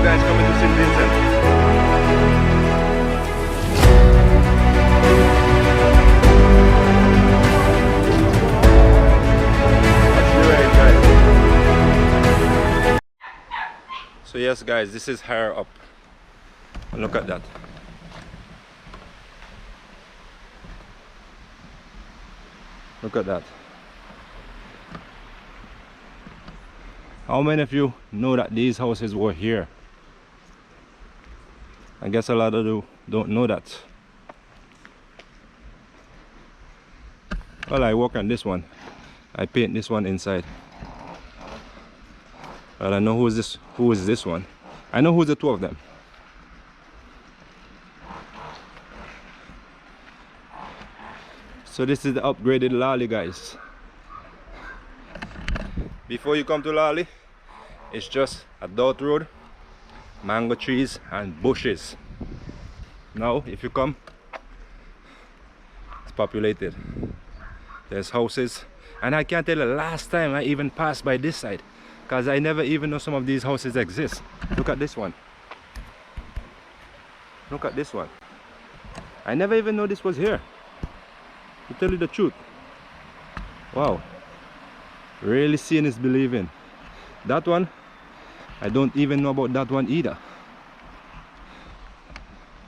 you guys coming to St. Vincent. So yes guys, this is higher up. And look at that. Look at that. How many of you know that these houses were here? I guess a lot of you don't know that. Well, I work on this one. I paint this one inside. Well, I know who is this one. I know who's the two of them. So this is the upgraded Lally, guys. Before you come to Lally, it's just a dirt road, mango trees and bushes. Now if you come, it's populated. There's houses, and I can't tell the last time I even passed by this side, because I never even know some of these houses exist. Look at this one. Look at this one. I never even know this was here, to tell you the truth. Wow, really seeing is believing. That one, I don't even know about that one either.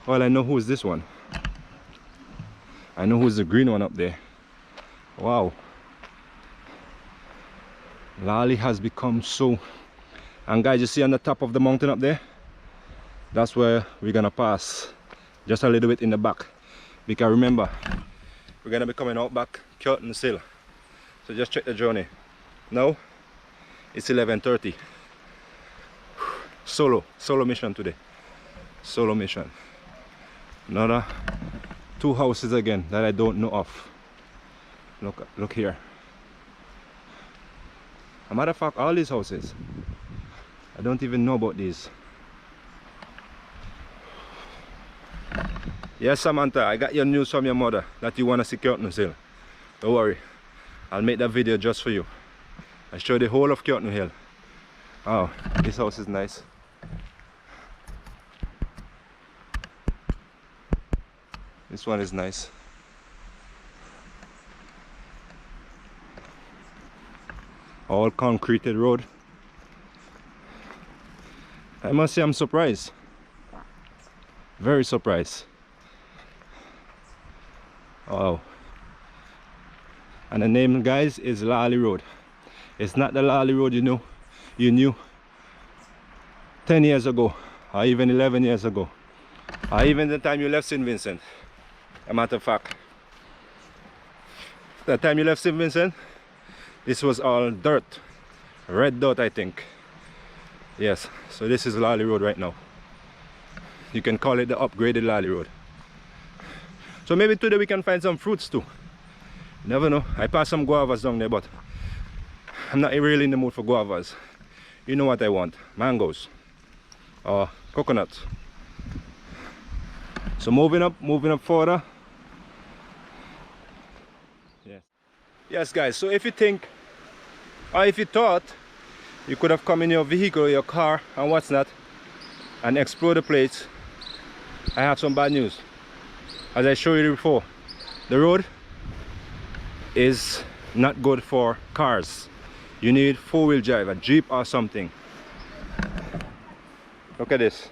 Well, I know who's this one. I know who's the green one up there. Wow, Lally has become so. And guys, you see on the top of the mountain up there, that's where we're gonna pass, just a little bit in the back, because remember, we're gonna be coming out back Curtains Hill. So just check the journey. Now it's 11:30. Solo mission today. Solo mission. Another two houses again that I don't know of. Look here. A matter of fact, all these houses, I don't even know about these. Yes, Samantha, I got your news from your mother that you want to see Curtains Hill. Don't worry, I'll make that video just for you. I show the whole of Curtains Hill. Oh, this house is nice. This one is nice. All concreted road. I must say I'm surprised. Very surprised. Wow. And the name, guys, is Lally Road. It's not the Lally Road you knew 10 years ago, or even 11 years ago, or even the time you left St. Vincent. A matter of fact, the time you left St. Vincent, this was all dirt, red dirt, I think. Yes, so this is Lally Road right now. You can call it the upgraded Lally Road. So maybe today we can find some fruits too. You never know. I passed some guavas down there, but I'm not really in the mood for guavas. You know what I want? Mangoes or coconuts. So moving up further. Yes guys, so if you think, or if you thought you could have come in your vehicle or your car and what's not and explore the place, I have some bad news. As I showed you before, the road is not good for cars. You need four-wheel drive, a Jeep or something. Look at this.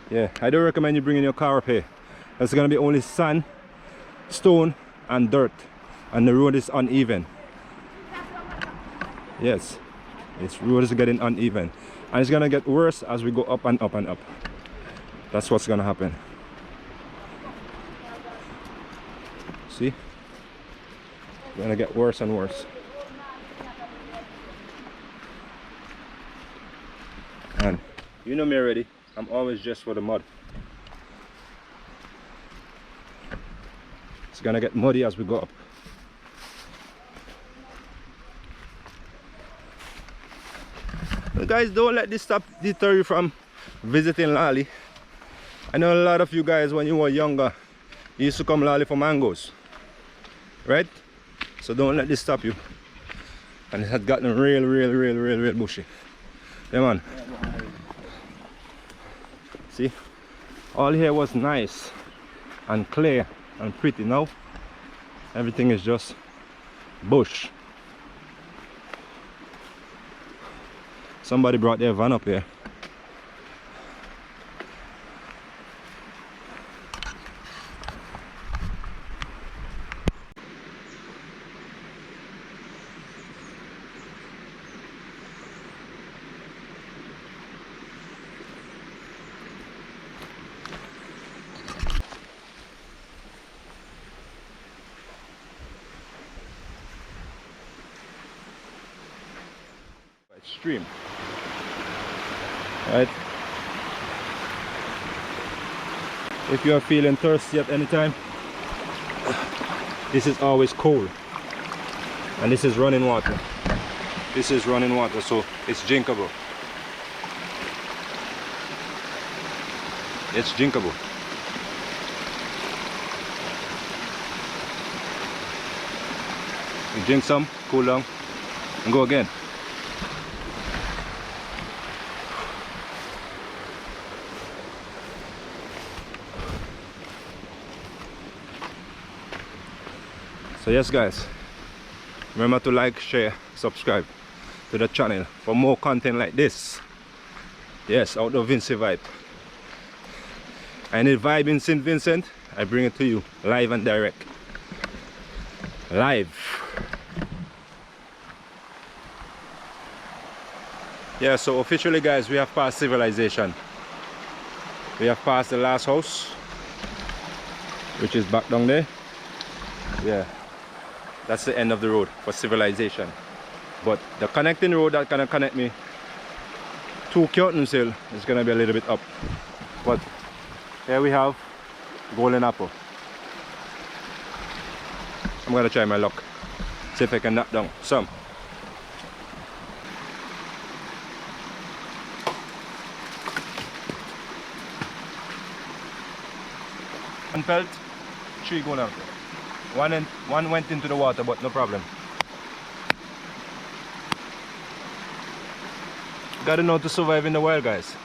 Yeah, I don't recommend you bringing your car up here. It's gonna be only sand, stone and dirt, and the road is uneven. Yes, this road is getting uneven, and it's gonna get worse as we go up and up and up. That's what's gonna happen. See, it's gonna get worse and worse. And you know me already, I'm always just for the mud. It's gonna get muddy as we go up. But guys, don't let this deter you from visiting Lally. I know a lot of you guys, when you were younger, you used to come Lally for mangoes, right? So don't let this stop you. And it has gotten real bushy. Yeah, man. See, all here was nice and clear and pretty. Now everything is just bush. Somebody brought their van up here. Stream, right? If you are feeling thirsty at any time, this is always cold, and this is running water. This is running water, so it's drinkable. It's drinkable. You drink some, cool down, and go again. So yes guys, remember to like, share, subscribe to the channel for more content like this. Yes, Outdoor Vincy vibe. I need vibe in St. Vincent, I bring it to you live and direct. Live. Yeah, so officially guys, we have passed civilization. We have passed the last house, which is back down there. Yeah. That's the end of the road for civilization. But the connecting road that gonna connect me to Curtains Hill is gonna be a little bit up. But here we have Golden Apple. I'm gonna try my luck. See if I can knock down some. One felt, 3 Golden Apple. One went into the water, but no problem. Gotta know to survive in the wild, guys.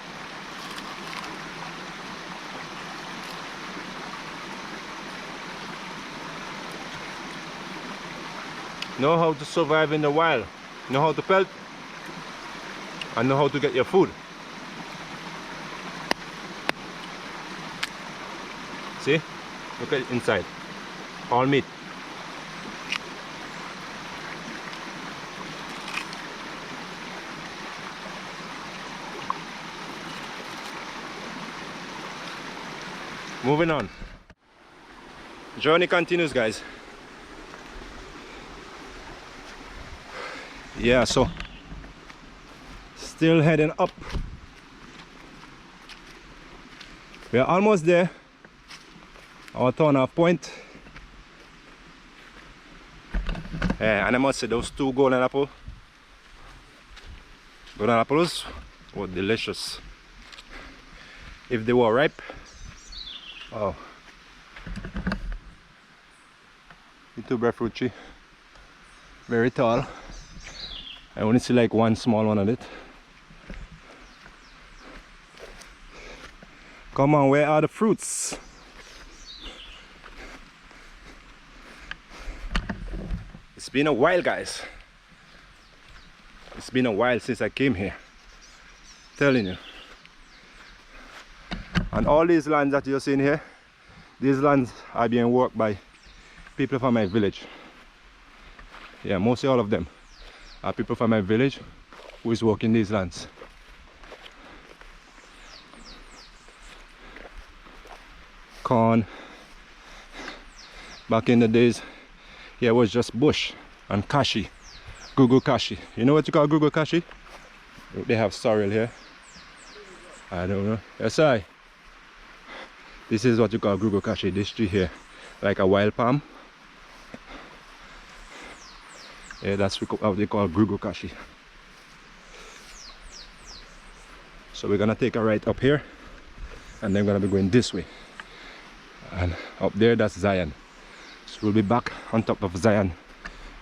Know how to survive in the wild. Know how to pelt. And know how to get your food. See? Look at it inside. All meat. Moving on. Journey continues, guys. Yeah, so still heading up. We are almost there. Our turn-off point. Yeah, and I must say those 2 golden apples were delicious. If they were ripe. Oh. Little breadfruit tree. Very tall. I only see like one small one on it. Come on, where are the fruits? It's been a while, guys. It's been a while since I came here. Telling you. And all these lands that you're seeing here, these lands are being worked by people from my village. Yeah, mostly all of them are people from my village who is working these lands. Corn. Back in the days, here was just bush and kashi, gugu kashi. You know what you call gugu kashi? They have sorrel here. I don't know. Yes, this is what you call gugu kashi. This tree here, like a wild palm. Yeah, that's what they call gugu kashi. So we're gonna take a right up here, and then we're gonna be going this way. And up there, that's Zion. So we'll be back on top of Zion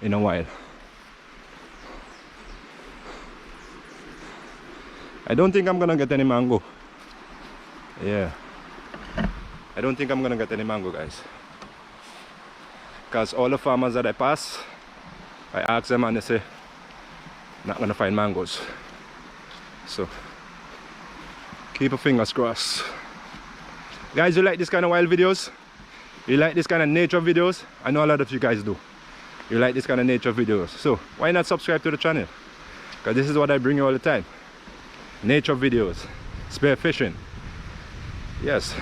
in a while. I don't think I'm gonna get any mango. Yeah, I don't think I'm gonna get any mango, guys, because all the farmers that I pass, I ask them and they say not gonna find mangoes. So keep your fingers crossed. Guys, you like this kind of wild videos? You like this kind of nature videos? I know a lot of you guys do. You like this kind of nature videos, so why not subscribe to the channel? Because this is what I bring you all the time. Nature videos, spear fishing, yes,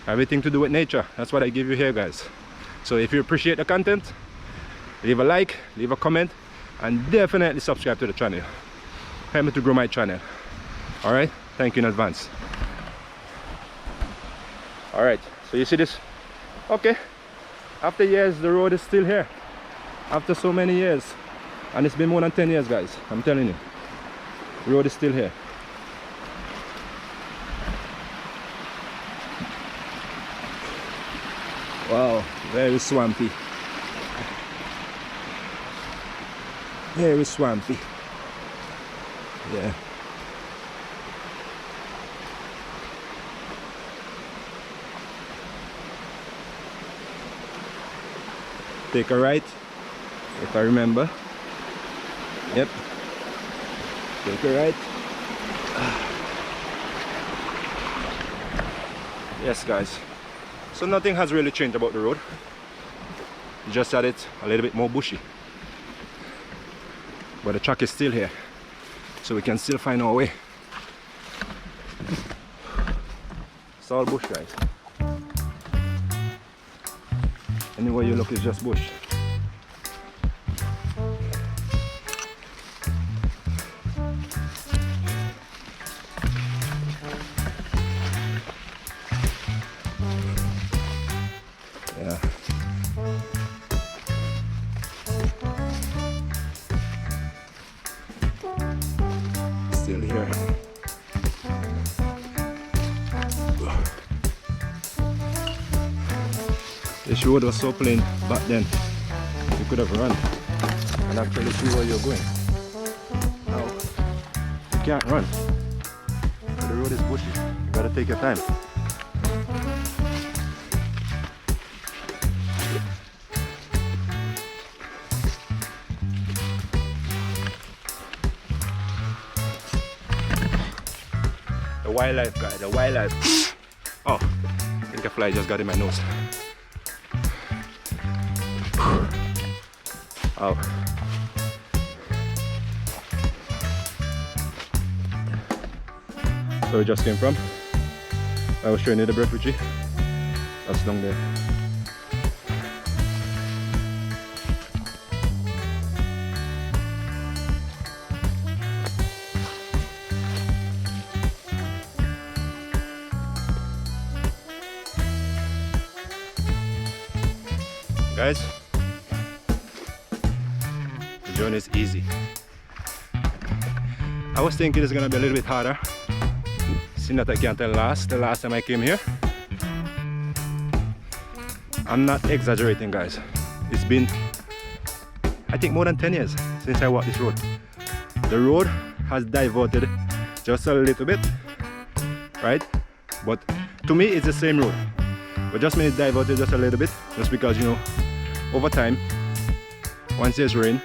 everything to do with nature. That's what I give you here, guys. So if you appreciate the content, leave a like, leave a comment, and definitely subscribe to the channel. Help me to grow my channel. Alright, thank you in advance. Alright, so you see this? Okay, after years the road is still here. After so many years, and it's been more than 10 years, guys, I'm telling you, the road is still here. Wow, very swampy. Very swampy. Yeah. Take a right, if I remember. Yep. Take a right. Yes, guys. So nothing has really changed about the road. Just that it's a little bit more bushy. But the track is still here, so we can still find our way. It's all bush, guys. Anywhere you look is just bush. Yeah. Still here. This road was so plain back then. You could have run and actually see where you're going. Now you can't run. The road is bushy. You gotta take your time. The wildlife, guy, the wildlife. Oh, I think a fly just got in my nose. Oh. So we just came from, I was showing you the Guava Tree. That's down there. Guys, the journey is easy. I was thinking it's gonna be a little bit harder, seeing that I can't tell the last time I came here. I'm not exaggerating, guys. It's been, I think, more than 10 years since I walked this road. The road has diverted just a little bit, right? But to me it's the same road, but just made it diverted just a little bit, just because, you know, over time, once there's rain,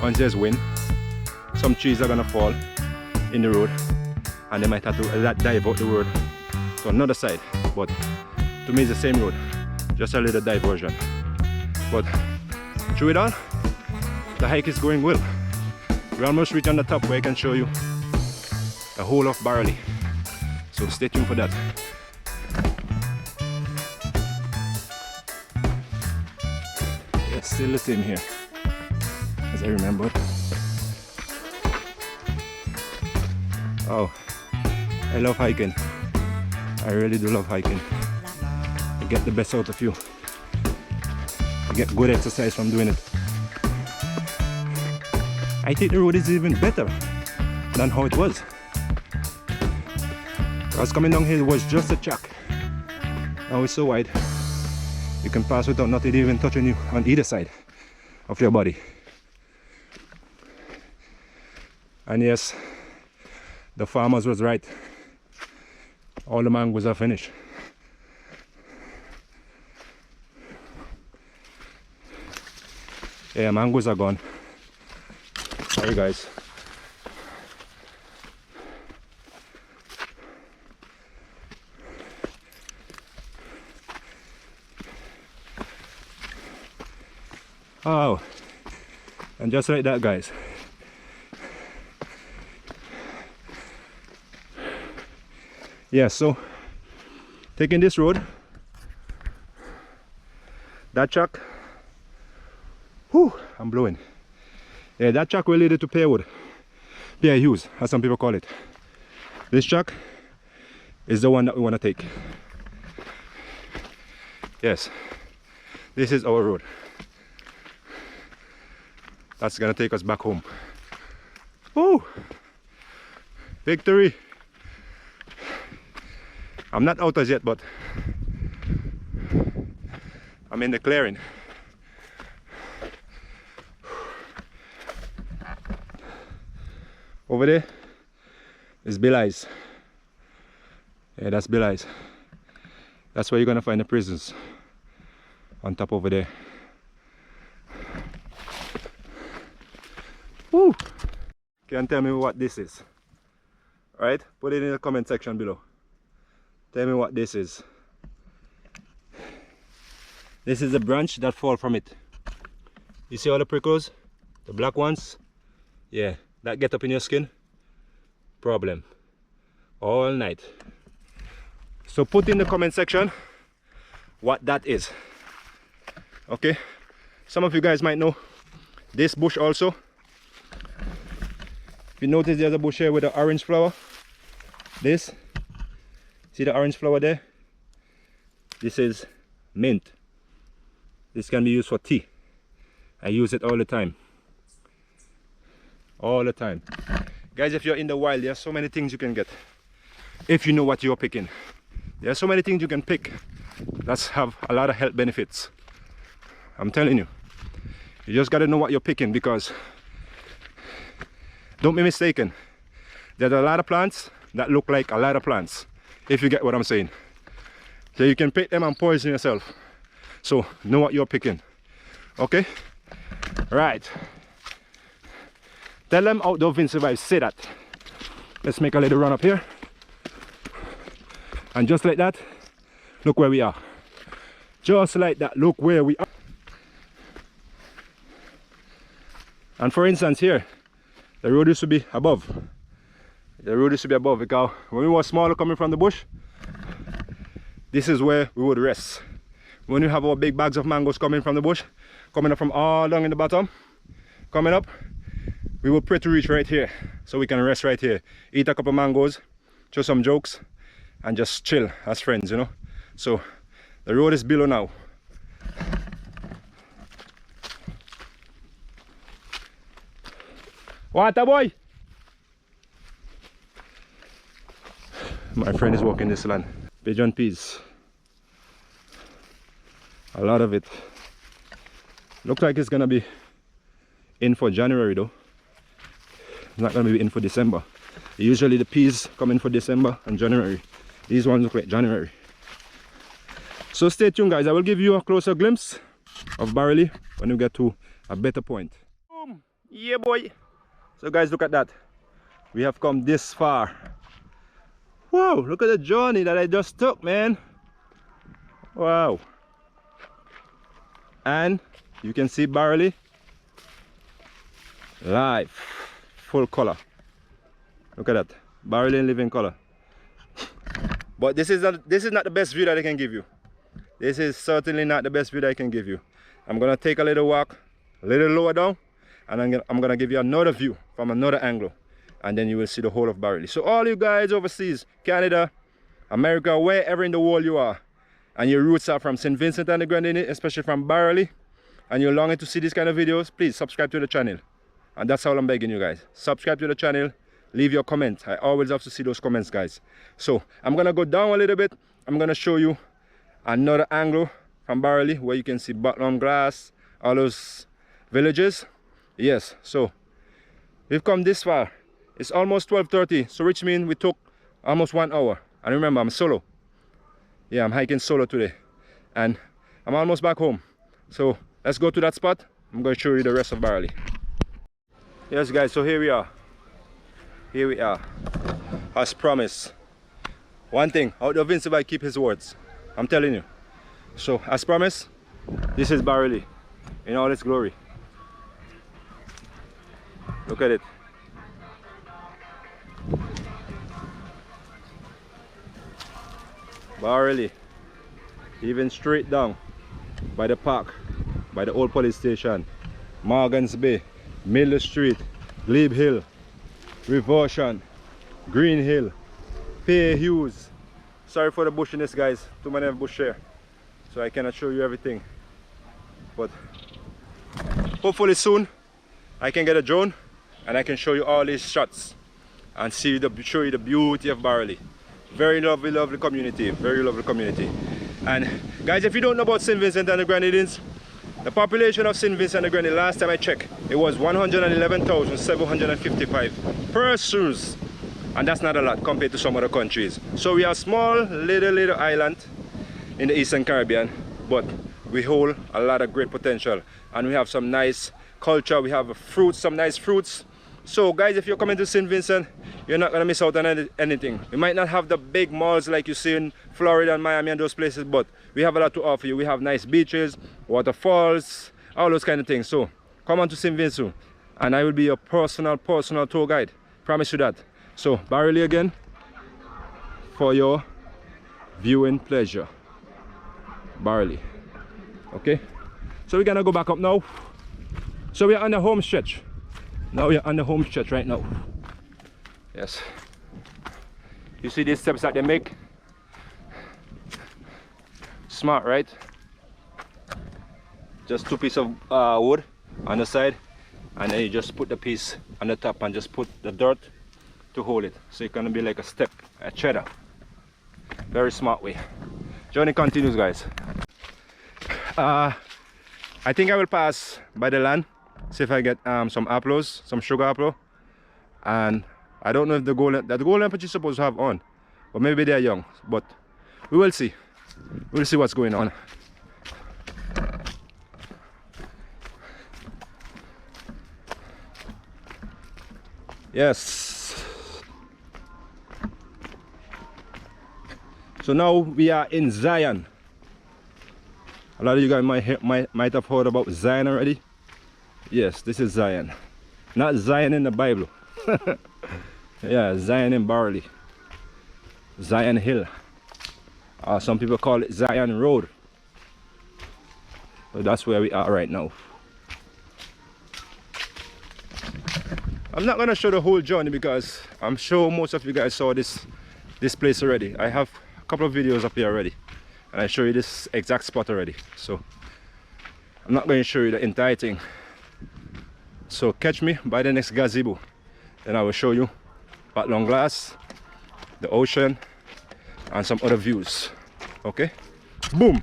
once there's wind, some trees are gonna fall in the road and they might have to divert the road to another side. But to me it's the same road, just a little diversion. But through it all, the hike is going well. We almost reached on the top where I can show you the whole of Barley, so stay tuned for that. It's still the same here as I remembered. Oh, I love hiking. I really do love hiking. You get the best out of you. You get good exercise from doing it. I think the road is even better than how it was. Because coming down here was just a track. Now it's so wide, you can pass without nothing even touching you on either side of your body. And yes, The farmers was right. All the mangoes are finished. Yeah, mangoes are gone. Sorry guys. Oh, and just like that guys, yeah, so taking this road, that truck, whew, I'm blowing. Yeah, that truck will lead you to Pearwood, Pierre Hughes, as some people call it. This truck is the one that we want to take. Yes, this is our road. That's gonna take us back home. Woo! Victory! I'm not out as yet, but I'm in the clearing. Over there is Belize. Yeah, that's Belize. That's where you're gonna find the prisons. On top over there. Woo! Can you tell me what this is? Right? Put it in the comment section below. Tell me what this is. This is the branch that fall from it. You see all the prickles? The black ones? Yeah, that get up in your skin. Problem. All night. So put in the comment section what that is. Okay? Some of you guys might know this bush also. If you notice, there's a bush here with an orange flower. This, see the orange flower there? This is mint. This can be used for tea. I use it all the time. All the time. Guys, if you're in the wild, there are so many things you can get. If you know what you're picking. There are so many things you can pick that have a lot of health benefits. I'm telling you. You just got to know what you're picking, because don't be mistaken. There are a lot of plants that look like a lot of plants, if you get what I'm saying. So you can pick them and poison yourself. So know what you're picking. Okay? Right. Tell them Outdoor Vin Survive, say that. Let's make a little run up here. And just like that, look where we are. Just like that, look where we are. And for instance here, the road used to be above. The road used to be above, because when we were smaller coming from the bush, this is where we would rest. When we have our big bags of mangoes coming from the bush, coming up from all down in the bottom, coming up, we will pray to reach right here, so we can rest right here, eat a couple mangoes, show some jokes, and just chill as friends, you know. So the road is below now. Water boy! My friend is walking this land. Pigeon peas. A lot of it. Looks like it's gonna be in for January though. It's not gonna be in for December. Usually the peas come in for December and January. These ones look like January. So stay tuned guys, I will give you a closer glimpse of Barley when we get to a better point. Boom! Yeah boy! So guys, look at that. We have come this far. Wow, look at the journey that I just took, man. Wow. And you can see Barley live, full color. Look at that, Barley in living color. But this is not the best view that I can give you. This is certainly not the best view that I can give you. I'm gonna take a little walk, a little lower down, and I'm gonna give you another view from another angle, and then you will see the whole of Barley. So all you guys overseas, Canada, America, wherever in the world you are, and your roots are from St. Vincent and the Grenadines, especially from Barley, and you're longing to see these kind of videos, please subscribe to the channel. And that's all I'm begging you guys. Subscribe to the channel, leave your comment. I always love to see those comments, guys. So I'm gonna go down a little bit. I'm gonna show you another angle from Barley where you can see Bottom Glass, all those villages. Yes, so we've come this far It's almost 12:30, so which means we took almost 1 hour. And remember, I'm solo. Yeah, I'm hiking solo today. And I'm almost back home. So let's go to that spot. I'm going to show you the rest of Barley. Yes guys, so here we are. Here we are. As promised. One thing, how the Vince Vibe keep his words. I'm telling you. So as promised, this is Barley in all its glory. Look at it. Barley, even straight down by the park, by the old police station, Morgan's Bay, Middle Street, Glebe Hill, Reversion, Green Hill, Pay Hughes. Sorry for the bushiness guys, too many bush here, so I cannot show you everything. But hopefully soon I can get a drone and I can show you all these shots and show you the beauty of Barley. Very lovely, lovely community, very lovely community. And guys, if you don't know about St. Vincent and the Grenadines, the population of St. Vincent and the Grenadines, last time I checked, it was 111,755 persons. And that's not a lot compared to some other countries. So we are a small, little island in the Eastern Caribbean, but we hold a lot of great potential. And we have some nice culture, we have fruits, some nice fruits. So guys, if you're coming to St. Vincent, you're not gonna miss out on anything. We might not have the big malls like you see in Florida and Miami and those places, but we have a lot to offer you. We have nice beaches, waterfalls, all those kind of things. So come on to St. Vincent and I will be your personal tour guide. Promise you that. So Barley again for your viewing pleasure. Barley. Okay, so we're gonna go back up now. So we're on the home stretch. Now we're on the home stretch right now. Yes. You see these steps that they make? Smart, right? Just 2 pieces of wood on the side, and then you just put the piece on the top and just put the dirt to hold it. So it's gonna be like a step, a cheddar. Very smart way. Journey continues, guys. I think I will pass by the land, see if I get some apples, some sugar apple. And I don't know if the golden apple is supposed to have on, but maybe they're young, but we will see. We'll see what's going on. Yes. So now we are in Zion. A lot of you guys might have heard about Zion already. Yes, this is Zion. Not Zion in the Bible. Yeah, Zion in Barley. Zion Hill. Some people call it Zion Road. So that's where we are right now. I'm not gonna show the whole journey because I'm sure most of you guys saw this place already. I have a couple of videos up here already, and I show you this exact spot already. So I'm not going to show you the entire thing. So catch me by the next gazebo, then I will show you Bat Long Glass, the ocean, and some other views. Okay, boom.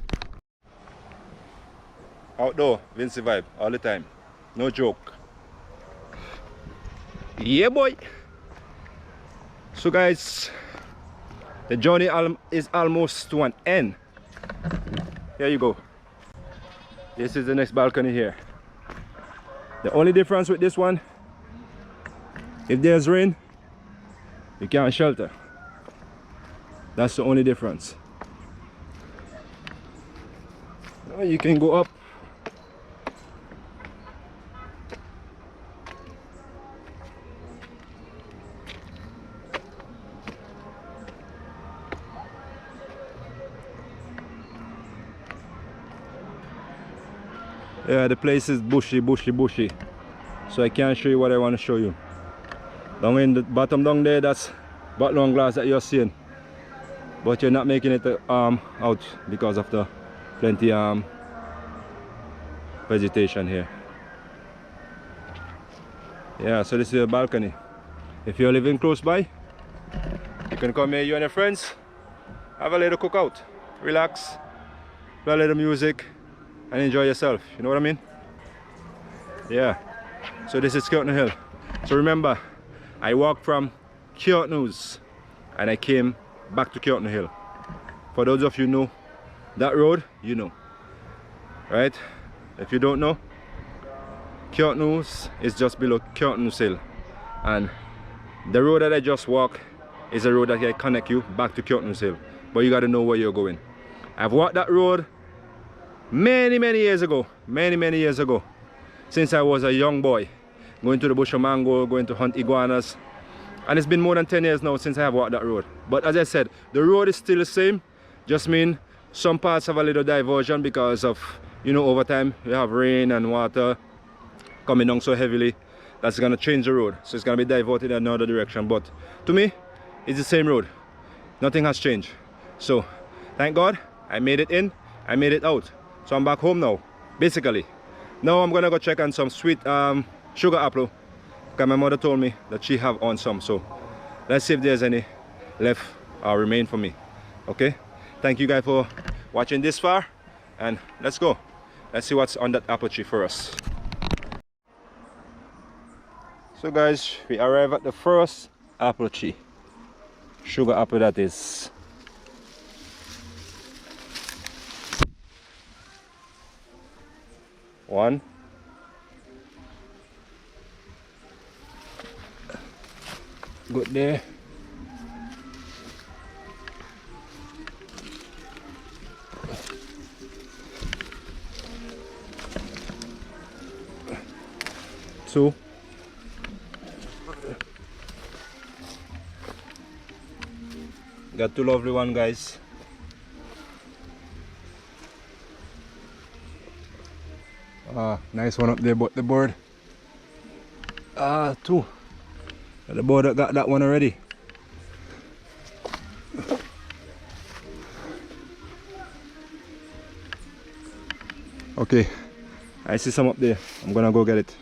Outdoor Vinci vibe all the time, no joke. Yeah boy. So guys, the journey is almost to an end. Here you go. This is the next balcony here. The only difference with this one, if there's rain, you can't shelter. That's the only difference. You can go up. Yeah, the place is bushy, so I can't show you what I want to show you. Down in the bottom down there, that's Bat Long Glass that you're seeing, but you're not making it out because of the plenty vegetation here. Yeah, so this is a balcony. If you're living close by, you can come here, you and your friends, have a little cookout, relax, play a little music, and enjoy yourself. You know what I mean? Yeah. So this is Skeleton Hill. So remember, I walked from Kyoto's and I came back to Kyoto Hill. For those of you who know that road, you know, right? If you don't know, Kyoto's is just below Kyoto's Hill, and the road that I just walked is a road that can connect you back to Kyoto's Hill, but you got to know where you're going. I've walked that road many years ago, many years ago, since I was a young boy, going to the bush of mango, going to hunt iguanas, and it's been more than 10 years now since I have walked that road. But as I said, the road is still the same, just mean some parts have a little diversion because of, you know, over time you have rain and water coming down so heavily. That's gonna change the road, so it's gonna be diverted in another direction. But to me, it's the same road, nothing has changed. So thank God I made it in, I made it out, so I'm back home now basically. Now I'm gonna go check on some sweet sugar apple, because my mother told me that she have on some, so let's see if there's any left or remain for me. Okay, thank you guys for watching this far, and let's go, let's see what's on that apple tree for us. So guys, we arrive at the first apple tree, sugar apple that is. One, good there. Two. Got two lovely one, guys. Nice one up there, but the bird. Two. The bird got that one already. Okay, I see some up there. I'm gonna go get it.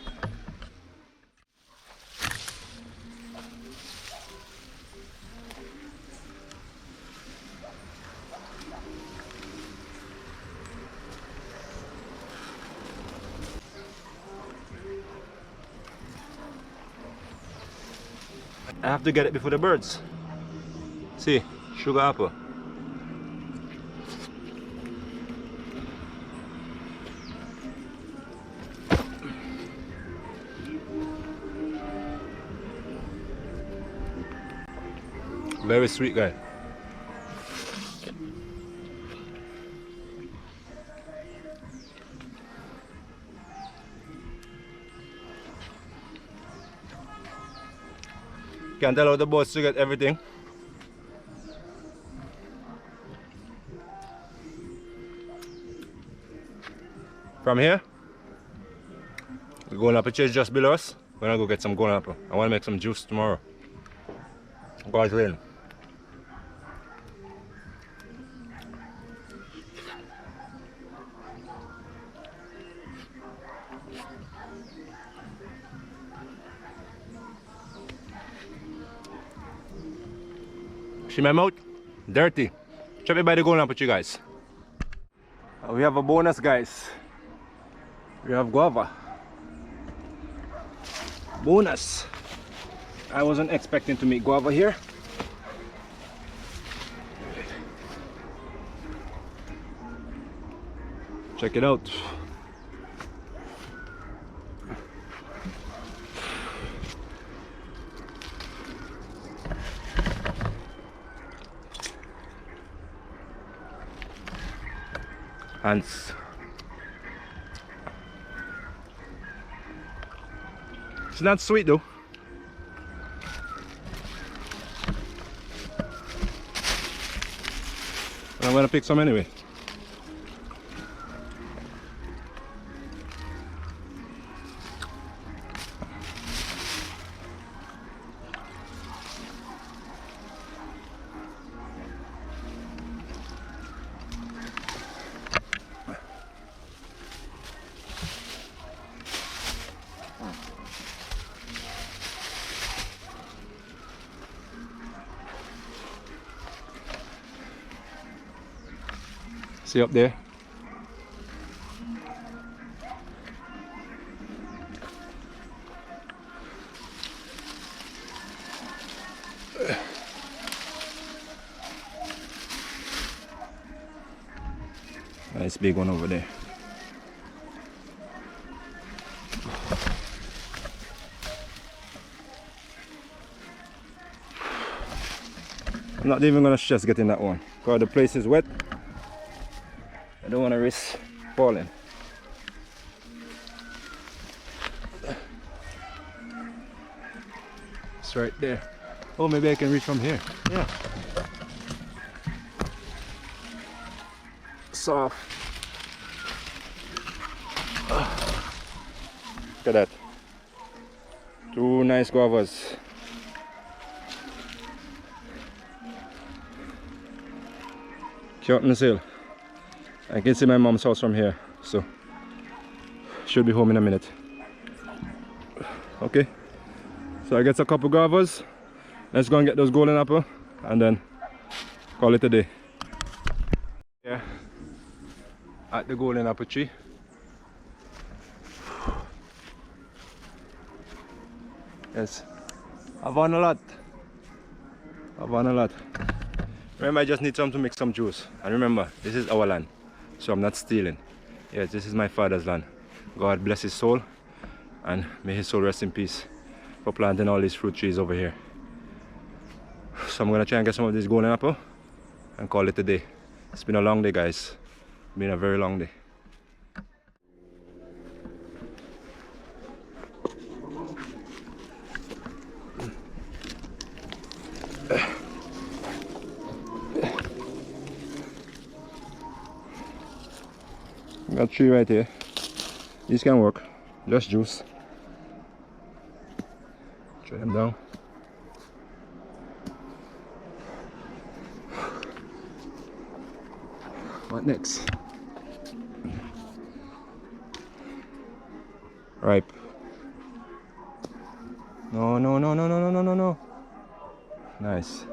I have to get it before the birds. See, sugar apple. Very sweet guy. Can't allow the boats to get everything. From here, the golden apple tree is just below us. We're gonna go get some golden apple. I wanna make some juice tomorrow. God's willing. See my mouth? Dirty. Chop it by the golden apple tree, guys. We have a bonus, guys. We have guava. Bonus. I wasn't expecting to meet guava here. Check it out. Ants. It's not sweet though. I'm gonna pick some anyway. See up there? Nice big one over there. I'm not even gonna stress getting that one because the place is wet. I don't want to risk falling. It's right there. Oh, maybe I can reach from here. Yeah. Soft. Look at that. Two nice guavas. Curtains Hill. I can see my mom's house from here, so should be home in a minute. Okay, so I get a couple guavas. Let's go and get those golden apple and then call it a day. Yeah, at the golden apple tree. Yes, I've won a lot. I've won a lot. Remember, I just need some to make some juice. And remember, this is our land, so I'm not stealing. Yes, this is my father's land. God bless his soul, and may his soul rest in peace for planting all these fruit trees over here. So I'm gonna try and get some of this golden apple and call it a day. It's been a long day, guys. It's been a very long day. Got 3 right here. These can work. Just juice. Try them down. What next? Ripe. No, no, no, no, no, no, no, no, no. Nice.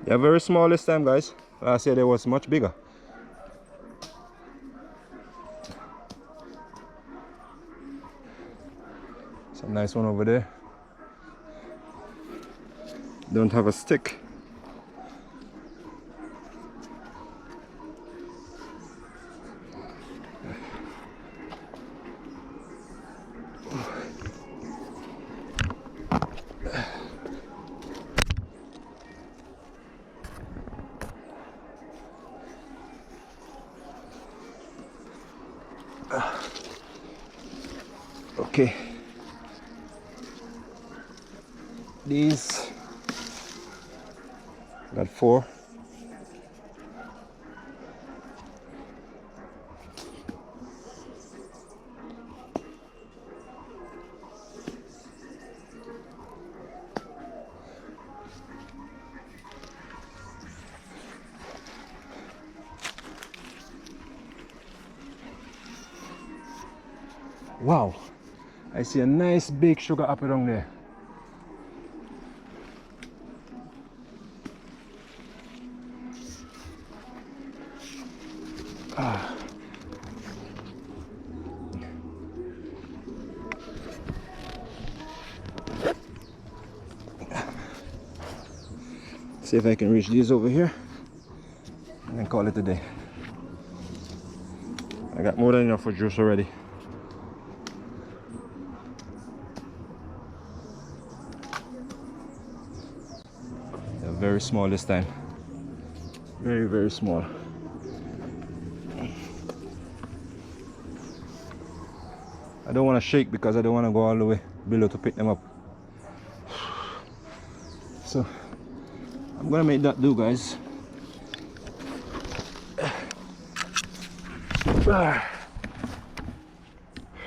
They're very small this time, guys. Last year they was much bigger. Some nice one over there. Don't have a stick. Okay, these got 4. Wow, I see a nice big sugar apple down there. See if I can reach these over here and then call it a day. I got more than enough for juice already. They're very small this time. Very, very small. I don't want to shake because I don't want to go all the way below to pick them up. So I'm gonna make that do, guys.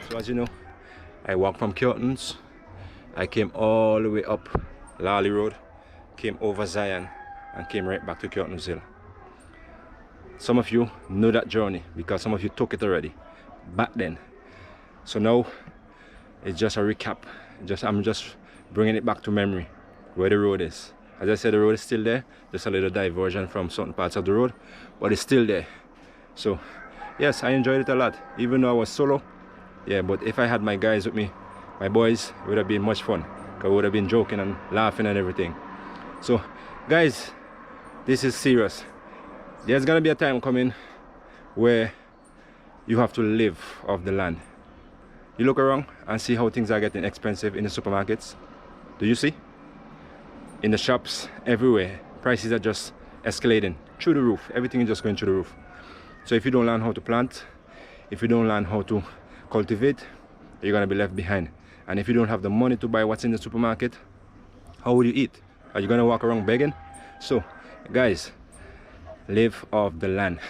So as you know, I walked from Curtains. I came all the way up Lally Road, came over Zion, and came right back to Curtains Hill. Some of you know that journey because some of you took it already back then. So now it's just a recap. I'm just bringing it back to memory where the road is. As I said, the road is still there, just a little diversion from certain parts of the road, but it's still there. So yes, I enjoyed it a lot, even though I was solo. Yeah, but if I had my guys with me, my boys, it would have been much fun, because we would have been joking and laughing and everything. So guys, this is serious. There's gonna be a time coming where you have to live off the land. You look around and see how things are getting expensive in the supermarkets. Do you see? In the shops, everywhere, prices are just escalating through the roof. Everything is just going through the roof. So if you don't learn how to plant, if you don't learn how to cultivate, you're gonna be left behind. And if you don't have the money to buy what's in the supermarket, how will you eat? Are you gonna walk around begging? So guys, live off the land.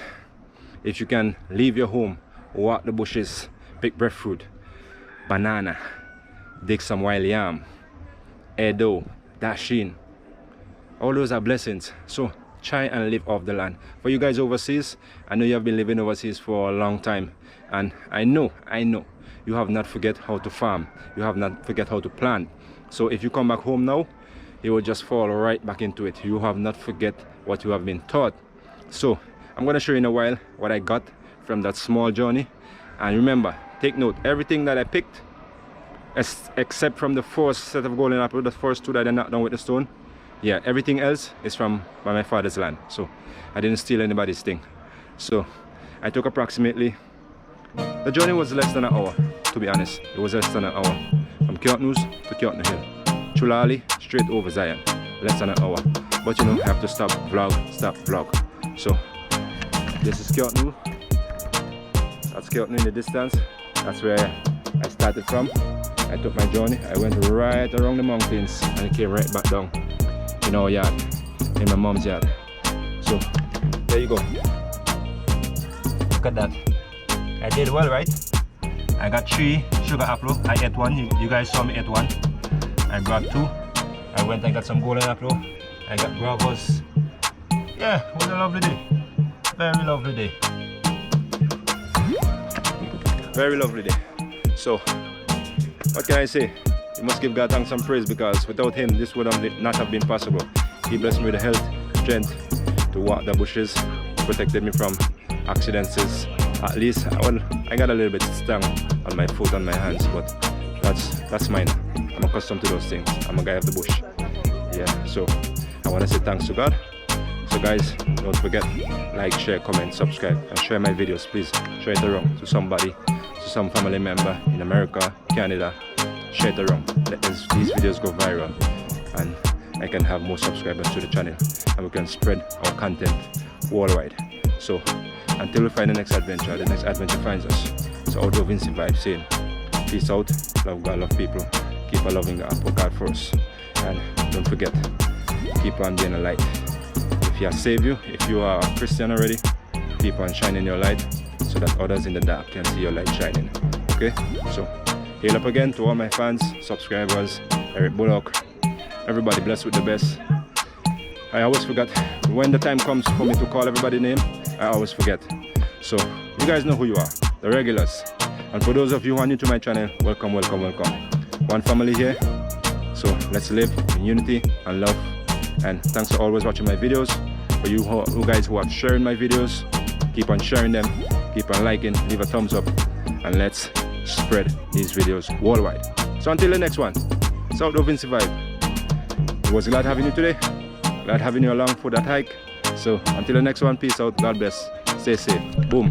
If you can leave your home, walk the bushes, pick breadfruit, banana, dig some wild yam, edo, dashin, all those are blessings. So try and live off the land. For you guys overseas, I know you have been living overseas for a long time, and I know you have not forget how to farm, you have not forget how to plant. So if you come back home now, you will just fall right back into it. You have not forget what you have been taught. So I'm going to show you in a while what I got from that small journey. And remember, take note, everything that I picked, except from the first set of golden apples, the first two that I knocked down with the stone, yeah, everything else is from my father's land. So I didn't steal anybody's thing. So I took approximately, the journey was less than an hour, to be honest. It was less than an hour from Kyotnus to Kyotnu Hill, Chulali straight over Zion, less than an hour. But you know, I have to stop vlog. So this is Kyotnu. That's Kyotnu in the distance. That's where I started from. I took my journey. I went right around the mountains and came right back down in our yard, in my mom's yard. So there you go. Look at that. I did well, right? I got 3 sugar apple. I ate 1. You guys saw me eat 1. I grabbed 2. I went and got some golden apple. I got guavas. Yeah, it was a lovely day. Very lovely day. Very lovely day. So what can I say? You must give God thanks and praise, because without him this would not have been possible. He blessed me with the health, strength to walk the bushes, protected me from accidents. At least, well, I got a little bit stung on my foot and my hands, but that's mine. I'm accustomed to those things. I'm a guy of the bush. Yeah, so I want to say thanks to God. So guys, don't forget, like, share, comment, subscribe, and share my videos. Please share it around to somebody, to some family member in America, Canada. Share it around. Let these videos go viral, and I can have more subscribers to the channel, and we can spread our content worldwide. So until we find the next adventure finds us. So Outdoor Vinci Vibe saying peace out, love God, love people, keep on loving God, put God first, and don't forget, keep on being a light. If He has saved you, if you are a Christian already, keep on shining your light so that others in the dark can see your light shining. Okay, so hail up again to all my fans, subscribers, Eric Bullock, everybody blessed with the best. I always forget when the time comes for me to call everybody's name. I always forget. So you guys know who you are, the regulars. And for those of you who are new to my channel, welcome, welcome, welcome. One family here. So let's live in unity and love. And thanks for always watching my videos. For you guys who are sharing my videos, keep on sharing them, keep on liking, leave a thumbs up, and let's spread these videos worldwide. So until the next one, it's Outdoor Vinci Vibe. It was glad having you today. Glad having you along for that hike. So until the next one, peace out, God bless, stay safe, boom.